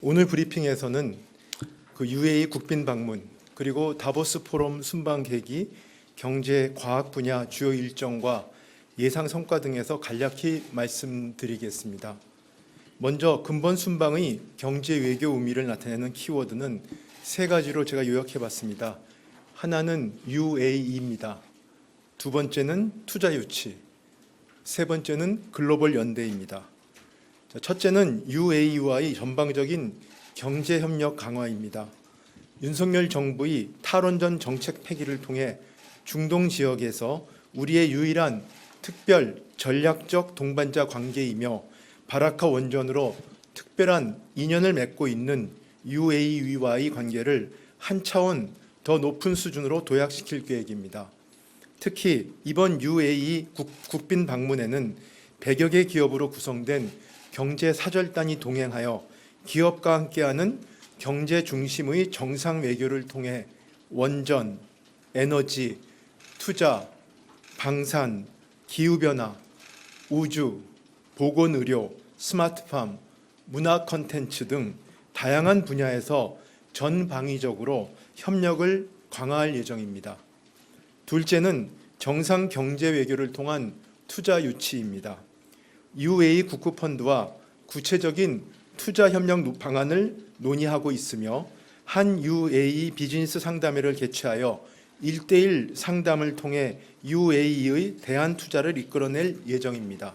오늘 브리핑에서는 그 UAE 국빈 방문 그리고 다보스 포럼 순방 계기, 경제, 과학 분야 주요 일정과 예상 성과 등에서 간략히 말씀드리겠습니다. 먼저 근본 순방의 경제 외교 의미를 나타내는 키워드는 세 가지로 제가 요약해봤습니다. 하나는 UAE입니다. 두 번째는 투자 유치, 세 번째는 글로벌 연대입니다. 첫째는 UAE와의 전방적인 경제 협력 강화입니다. 윤석열 정부의 탈원전 정책 폐기를 통해 중동 지역에서 우리의 유일한 특별 전략적 동반자 관계이며 바라카 원전으로 특별한 인연을 맺고 있는 UAE와의 관계를 한 차원 더 높은 수준으로 도약시킬 계획입니다. 특히 이번 UAE 국빈 방문에는 100여 개 기업으로 구성된 경제 사절단이 동행하여 기업과 함께하는 경제 중심의 정상 외교를 통해 원전, 에너지, 투자, 방산, 기후변화, 우주, 보건의료, 스마트팜, 문화 콘텐츠 등 다양한 분야에서 전방위적으로 협력을 강화할 예정입니다. 둘째는 정상 경제 외교를 통한 투자 유치입니다. UAE 국구펀드와 구체적인 투자 협력 방안을 논의하고 있으며 한 UAE 비즈니스 상담회를 개최하여 1:1 상담을 통해 UAE의 대안 투자를 이끌어낼 예정입니다.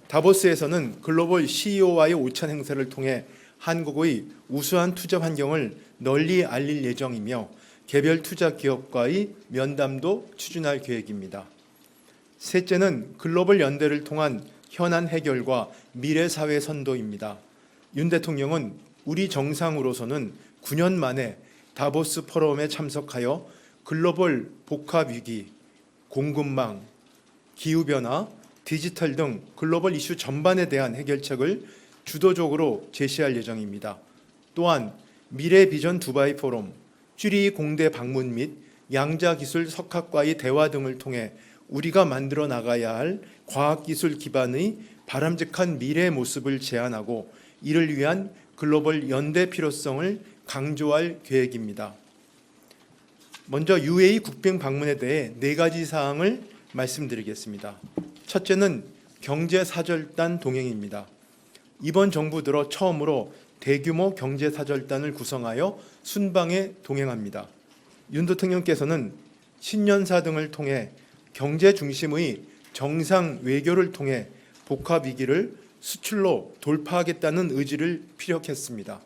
다보스에서는 글로벌 CEO와의 오찬 행사를 통해 한국의 우수한 투자 환경을 널리 알릴 예정이며 개별 투자 기업과의 면담도 추진할 계획입니다. 셋째는 글로벌 연대를 통한 현안 해결과 미래 사회 선도입니다. 윤 대통령은 우리 정상으로서는 9년 만에 다보스 포럼에 참석하여 글로벌 복합 위기, 공급망, 기후변화, 디지털 등 글로벌 이슈 전반에 대한 해결책을 주도적으로 제시할 예정입니다. 또한 미래 비전 두바이 포럼, 쥐리 공대 방문 및 양자기술 석학과의 대화 등을 통해 우리가 만들어 나가야 할 과학기술 기반의 바람직한 미래의 모습을 제안하고 이를 위한 글로벌 연대 필요성을 강조할 계획입니다. 먼저 UAE 국빈 방문에 대해 4가지 사항을 말씀드리겠습니다. 첫째는 경제사절단 동행입니다. 이번 정부 들어 처음으로 대규모 경제사절단을 구성하여 순방에 동행합니다. 윤 대통령께서는 신년사 등을 통해 경제 중심의 정상 외교를 통해 복합 위기를 수출로 돌파하겠다는 의지를 피력했습니다.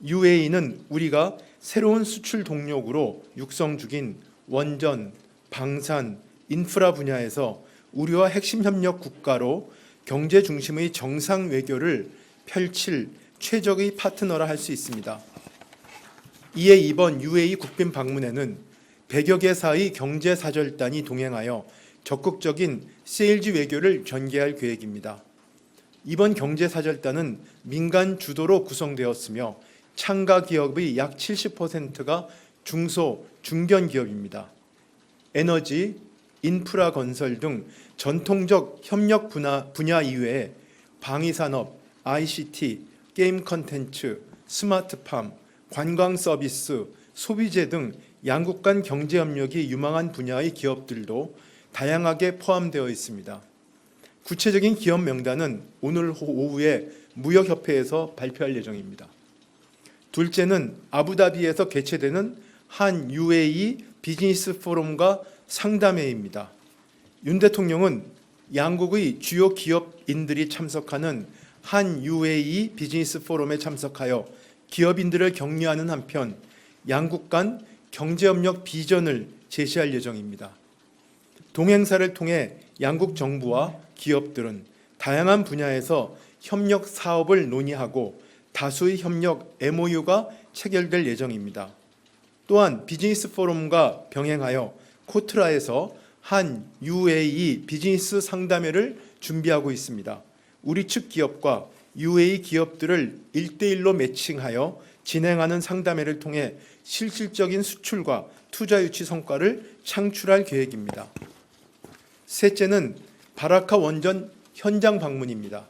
UAE는 우리가 새로운 수출 동력으로 육성 중인 원전, 방산, 인프라 분야에서 우리와 핵심 협력 국가로 경제 중심의 정상 외교를 펼칠 최적의 파트너라 할 수 있습니다. 이에 이번 UAE 국빈 방문에는 100여 개사의 경제사절단이 동행하여 적극적인 세일즈 외교를 전개할 계획입니다. 이번 경제사절단은 민간 주도로 구성되었으며 참가 기업의 약 70%가 중소, 중견 기업입니다. 에너지, 인프라 건설 등 전통적 협력 분야 이외에 방위산업, ICT, 게임 콘텐츠, 스마트팜, 관광 서비스, 소비재 등 양국 간 경제 협력이 유망한 분야의 기업들도 다양하게 포함되어 있습니다. 구체적인 기업 명단은 오늘 오후에 무역협회에서 발표할 예정입니다. 둘째는 아부다비에서 개최되는 한 UAE 비즈니스 포럼과 상담회입니다. 윤 대통령은 양국의 주요 기업인들이 참석하는 한 UAE 비즈니스 포럼에 참석하여 기업인들을 격려하는 한편 양국 간 경제협력 비전을 제시할 예정입니다. 동행사를 통해 양국 정부와 기업들은 다양한 분야에서 협력 사업을 논의하고 다수의 협력 MOU가 체결될 예정입니다. 또한 비즈니스 포럼과 병행하여 코트라에서 한 UAE 비즈니스 상담회를 준비하고 있습니다. 우리 측 기업과 UAE 기업들을 1:1로 매칭하여 진행하는 상담회를 통해 실질적인 수출과 투자 유치 성과를 창출할 계획입니다. 셋째는 바라카 원전 현장 방문입니다.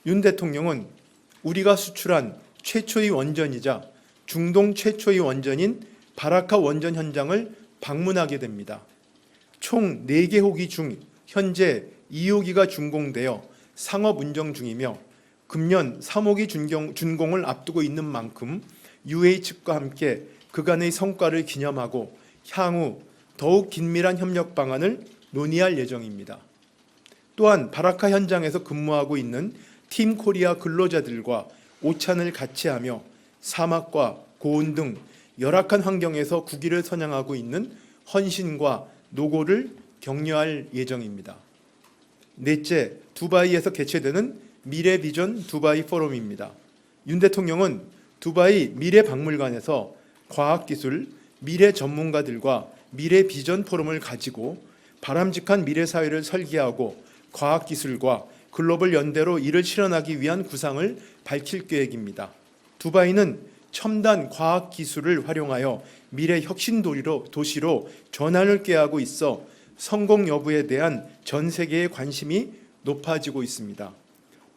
윤 대통령은 우리가 수출한 최초의 원전이자 중동 최초의 원전인 바라카 원전 현장을 방문하게 됩니다. 총 4개 호기 중 현재 2호기가 준공되어 상업 운영 중이며 금년 3호기 준공을 앞두고 있는 만큼 UAE 측과 함께 그간의 성과를 기념하고 향후 더욱 긴밀한 협력 방안을 논의할 예정입니다. 또한 바라카 현장에서 근무하고 있는 팀 코리아 근로자들과 오찬을 같이 하며 사막과 고온 등 열악한 환경에서 국위를 선양하고 있는 헌신과 노고를 격려할 예정입니다. 넷째, 두바이에서 개최되는 미래 비전 두바이 포럼입니다. 윤 대통령은 두바이 미래박물관에서 과학기술, 미래 전문가들과 미래 비전 포럼을 가지고 바람직한 미래 사회를 설계하고 과학기술과 글로벌 연대로 이를 실현하기 위한 구상을 밝힐 계획입니다. 두바이는 첨단 과학기술을 활용하여 미래 혁신 도시로 전환을 꾀하고 있어 성공 여부에 대한 전 세계의 관심이 높아지고 있습니다.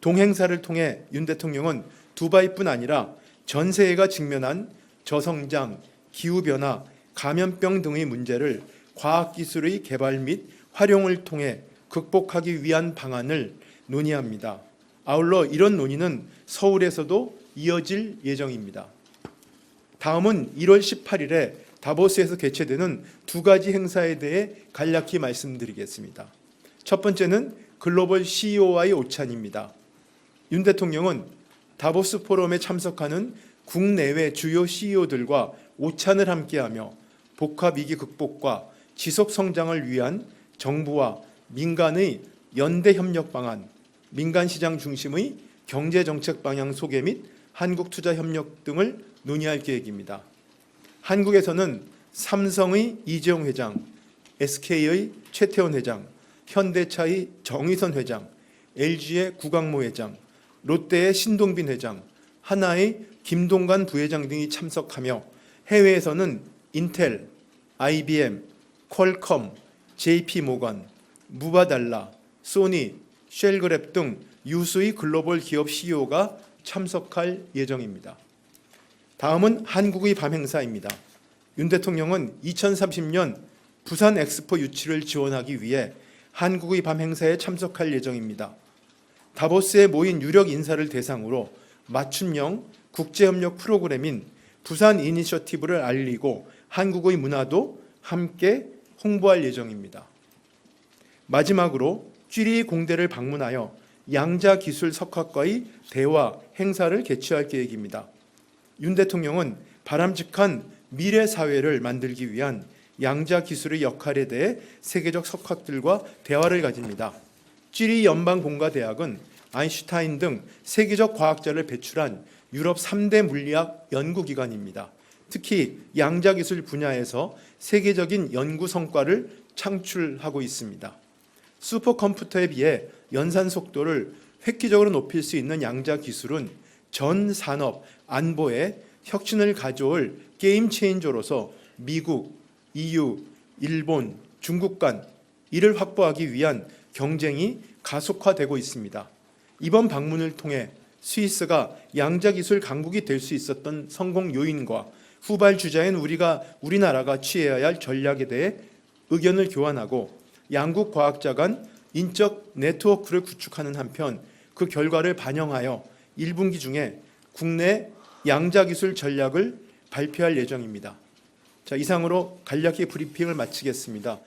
동행사를 통해 윤 대통령은 두바이뿐 아니라 전 세계가 직면한 저성장, 기후변화, 감염병 등의 문제를 과학기술의 개발 및 활용을 통해 극복하기 위한 방안을 논의합니다. 아울러 이런 논의는 서울에서도 이어질 예정입니다. 다음은 1월 18일에 다보스에서 개최되는 2가지 행사에 대해 간략히 말씀드리겠습니다. 첫 번째는 글로벌 CEO와의 오찬입니다. 윤 대통령은 다보스 포럼에 참석하는 국내외 주요 CEO들과 오찬을 함께하며 복합위기 극복과 지속 성장을 위한 정부와 민간의 연대 협력 방안, 민간 시장 중심의 경제 정책 방향 소개 및 한국 투자 협력 등을 논의할 계획입니다. 한국에서는 삼성의 이재용 회장, SK의 최태원 회장, 현대차의 정의선 회장, LG의 구광모 회장, 롯데의 신동빈 회장, 하나의 김동관 부회장 등이 참석하며 해외에서는 인텔, IBM, 퀄컴, JP모건, 무바달라, 소니, 쉘그랩 등 유수의 글로벌 기업 CEO가 참석할 예정입니다. 다음은 한국의 밤 행사입니다. 윤 대통령은 2030년 부산 엑스포 유치를 지원하기 위해 한국의 밤 행사에 참석할 예정입니다. 다보스에 모인 유력 인사를 대상으로 맞춤형 국제협력 프로그램인 부산 이니셔티브를 알리고 한국의 문화도 함께 홍보할 예정입니다. 마지막으로 쥐리 공대를 방문하여 양자기술석학과의 대화 행사를 개최할 계획입니다. 윤 대통령은 바람직한 미래 사회를 만들기 위한 양자기술의 역할에 대해 세계적 석학들과 대화를 가집니다. 쥐리 연방공과대학은 아인슈타인 등 세계적 과학자를 배출한 유럽 3대 물리학 연구기관입니다. 특히 양자기술 분야에서 세계적인 연구 성과를 창출하고 있습니다. 슈퍼컴퓨터에 비해 연산 속도를 획기적으로 높일 수 있는 양자기술은 전 산업 안보에 혁신을 가져올 게임 체인저로서 미국, EU, 일본, 중국 간 이를 확보하기 위한 경쟁이 가속화되고 있습니다. 이번 방문을 통해 스위스가 양자기술 강국이 될 수 있었던 성공 요인과 후발주자인 우리나라가 취해야 할 전략에 대해 의견을 교환하고 양국 과학자 간 인적 네트워크를 구축하는 한편 그 결과를 반영하여 1분기 중에 국내 양자기술 전략을 발표할 예정입니다. 자, 이상으로 간략히 브리핑을 마치겠습니다.